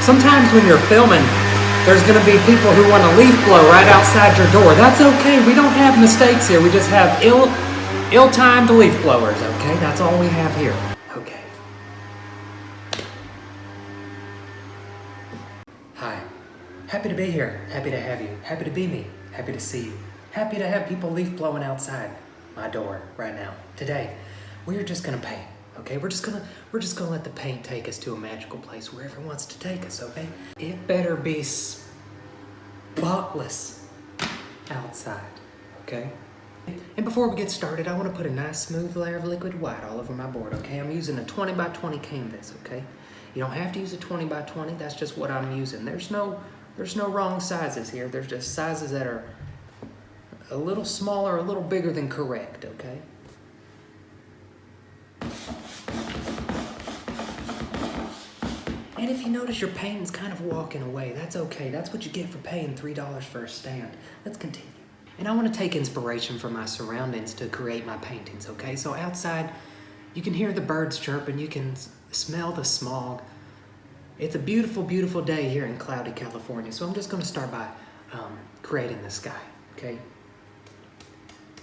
Sometimes when you're filming, there's going to be people who want to leaf blow right outside your door. That's okay. We don't have mistakes here. We just have ill-timed leaf blowers, okay? That's all we have here. Okay. Hi. Happy to be here. Happy to have you. Happy to be me. Happy to see you. Happy to have people leaf blowing outside my door right now. Today, we're just going to paint. Okay, we're just gonna let the paint take us to a magical place wherever it wants to take us, okay? It better be spotless outside, okay? And before we get started, I want to put a nice smooth layer of liquid white all over my board, okay? I'm using a 20 by 20 canvas, okay? You don't have to use a 20 by 20, that's just what I'm using. There's no wrong sizes here. There's just sizes that are a little smaller, a little bigger than correct, okay? And if you notice your painting's kind of walking away, that's okay. That's what you get for paying $3 for a stand. Let's continue. And I want to take inspiration from my surroundings to create my paintings, okay? So outside, you can hear the birds chirping, you can smell the smog. It's a beautiful, beautiful day here in cloudy California. So I'm just going to start by creating the sky, okay?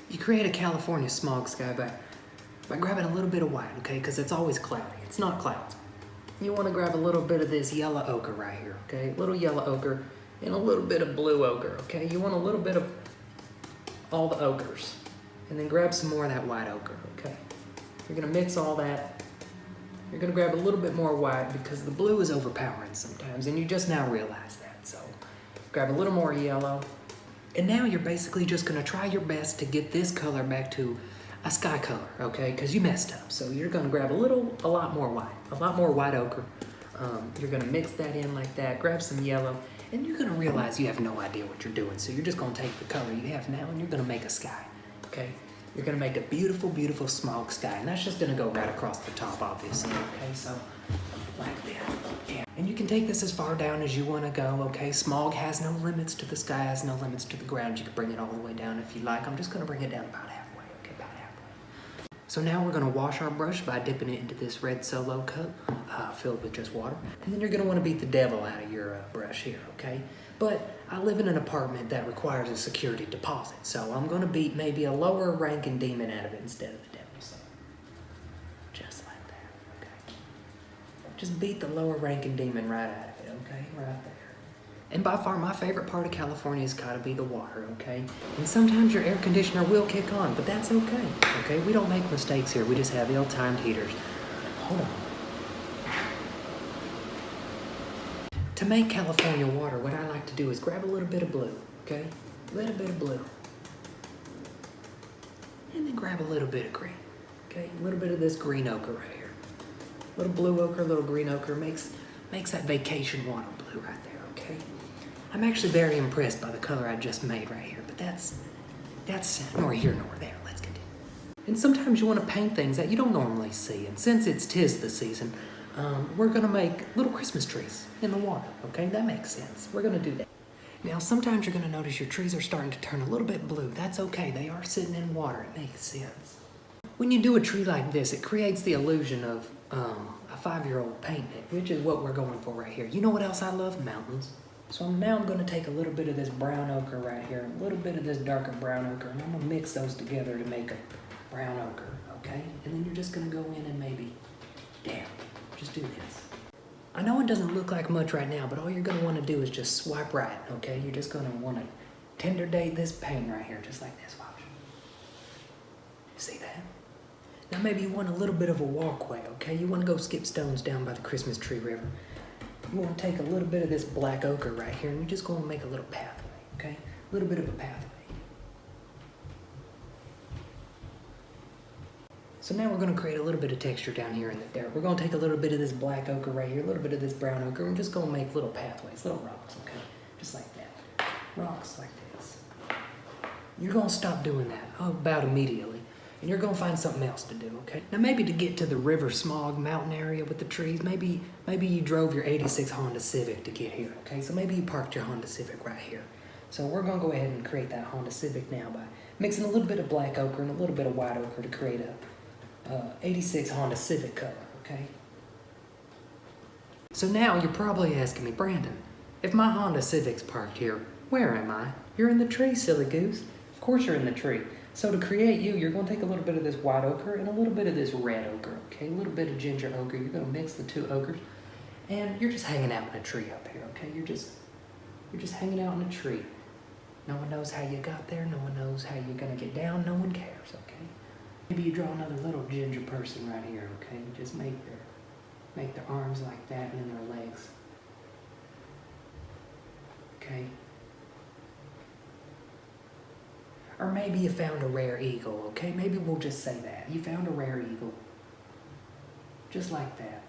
You create a California smog sky by grabbing a little bit of white, okay? Because it's always cloudy. It's not clouds. You want to grab a little bit of this yellow ochre right here, okay? A little yellow ochre and a little bit of blue ochre, okay? You want a little bit of all the ochres. And then grab some more of that white ochre, okay? You're going to mix all that. You're going to grab a little bit more white because the blue is overpowering sometimes, and you just now realize that. So grab a little more yellow. And now you're basically just going to try your best to get this color back to a sky color, okay? Because you messed up. So you're going to grab a lot more white ochre. You're going to mix that in like that. Grab some yellow, and you're going to realize you have no idea what you're doing. So you're just going to take the color you have now, and you're going to make a sky, okay? You're going to make a beautiful, beautiful smog sky, and that's just going to go right across the top, obviously, okay? So like that. Yeah. And you can take this as far down as you want to go, okay? Smog has no limits to the sky, has no limits to the ground. You can bring it all the way down if you like. I'm just going to bring it down about halfway. So now we're going to wash our brush by dipping it into this red Solo cup filled with just water. And then you're going to want to beat the devil out of your brush here, okay? But I live in an apartment that requires a security deposit, so I'm going to beat maybe a lower ranking demon out of it instead of the devil. So just like that, okay? Just beat the lower ranking demon right out of it, okay? Right there. And by far, my favorite part of California has got to be the water, okay? And sometimes your air conditioner will kick on, but that's okay, okay? We don't make mistakes here. We just have ill-timed heaters. Hold on. To make California water, what I like to do is grab a little bit of blue, okay? A little bit of blue. And then grab a little bit of green, okay? A little bit of this green ochre right here. A little blue ochre, a little green ochre makes that vacation water blue right there, okay? I'm actually very impressed by the color I just made right here, but that's nor here nor there. Let's continue. And sometimes you want to paint things that you don't normally see, and since it's 'tis the season, we're going to make little Christmas trees in the water, okay? That makes sense. We're going to do that. Now, sometimes you're going to notice your trees are starting to turn a little bit blue. That's okay. They are sitting in water. It makes sense. When you do a tree like this, it creates the illusion of a 5-year-old painting it, which is what we're going for right here. You know what else I love? Mountains. So now I'm going to take a little bit of this brown ochre right here, a little bit of this darker brown ochre, and I'm going to mix those together to make a brown ochre, okay? And then you're just going to go in and maybe, just do this. I know it doesn't look like much right now, but all you're going to want to do is just swipe right, okay? You're just going to want to tender date this paint right here, just like this, watch. See that? Now maybe you want a little bit of a walkway, okay? You want to go skip stones down by the Christmas tree river. You want to take a little bit of this black ochre right here, and you're just going to make a little pathway, okay? A little bit of a pathway. So now we're going to create a little bit of texture down here and there. We're going to take a little bit of this black ochre right here, a little bit of this brown ochre, and we're just going to make little pathways, little rocks, okay? Just like that. Rocks like this. You're going to stop doing that about immediately. And you're going to find something else to do, okay? Now maybe to get to the river smog mountain area with the trees, maybe you drove your 86 Honda Civic to get here, okay? So maybe you parked your Honda Civic right here. So we're going to go ahead and create that Honda Civic now by mixing a little bit of black ochre and a little bit of white ochre to create a 86 Honda Civic color, okay? So now you're probably asking me, Brandon, if my Honda Civic's parked here, where am I? You're in the tree, silly goose. Of course you're in the tree. So to create you, you're going to take a little bit of this white ochre and a little bit of this red ochre, okay? A little bit of ginger ochre. You're going to mix the two ochres, and you're just hanging out in a tree up here, okay? You're just hanging out in a tree. No one knows how you got there. No one knows how you're going to get down. No one cares, okay? Maybe you draw another little ginger person right here, okay? You just make their arms like that and then their legs. Okay? Or maybe you found a rare eagle, okay? Maybe we'll just say that. You found a rare eagle. Just like that.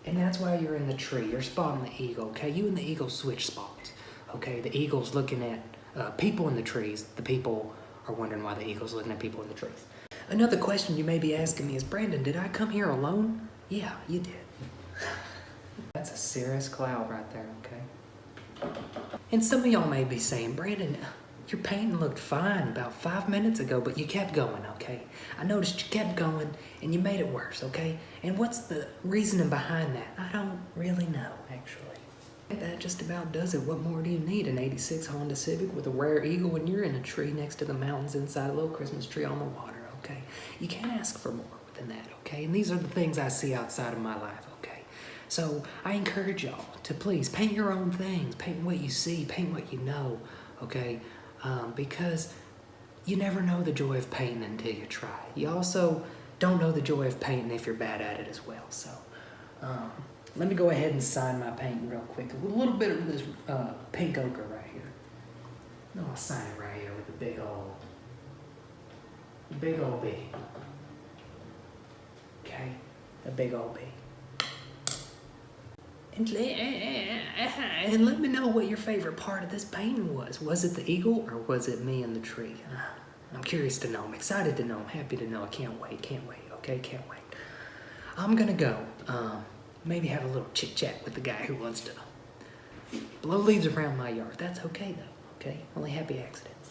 And that's why you're in the tree. You're spotting the eagle, okay? You and the eagle switch spots, okay? The eagle's looking at people in the trees. The people are wondering why the eagle's looking at people in the trees. Another question you may be asking me is, Brandon, did I come here alone? Yeah, you did. That's a serious cloud right there, okay? And some of y'all may be saying, Brandon, your painting looked fine about 5 minutes ago, but you kept going, okay? I noticed you kept going and you made it worse, okay? And what's the reasoning behind that? I don't really know, actually. That just about does it. What more do you need? An 86 Honda Civic with a rare eagle when you're in a tree next to the mountains inside a little Christmas tree on the water, okay? You can't ask for more than that, okay? And these are the things I see outside of my life, okay? So I encourage y'all to please paint your own things. Paint what you see, paint what you know, okay? Because you never know the joy of painting until you try. You also don't know the joy of painting if you're bad at it as well. So let me go ahead and sign my painting real quick with a little bit of this pink ochre right here. No, I'll sign it right here with the big old B. Okay, the big old B. And let me know what your favorite part of this painting was. Was it the eagle or was it me in the tree? I'm curious to know. I'm excited to know. I'm happy to know. I can't wait. Okay, can't wait. I'm gonna go maybe have a little chit chat with the guy who wants to blow leaves around my yard. That's okay though, okay? Only happy accidents.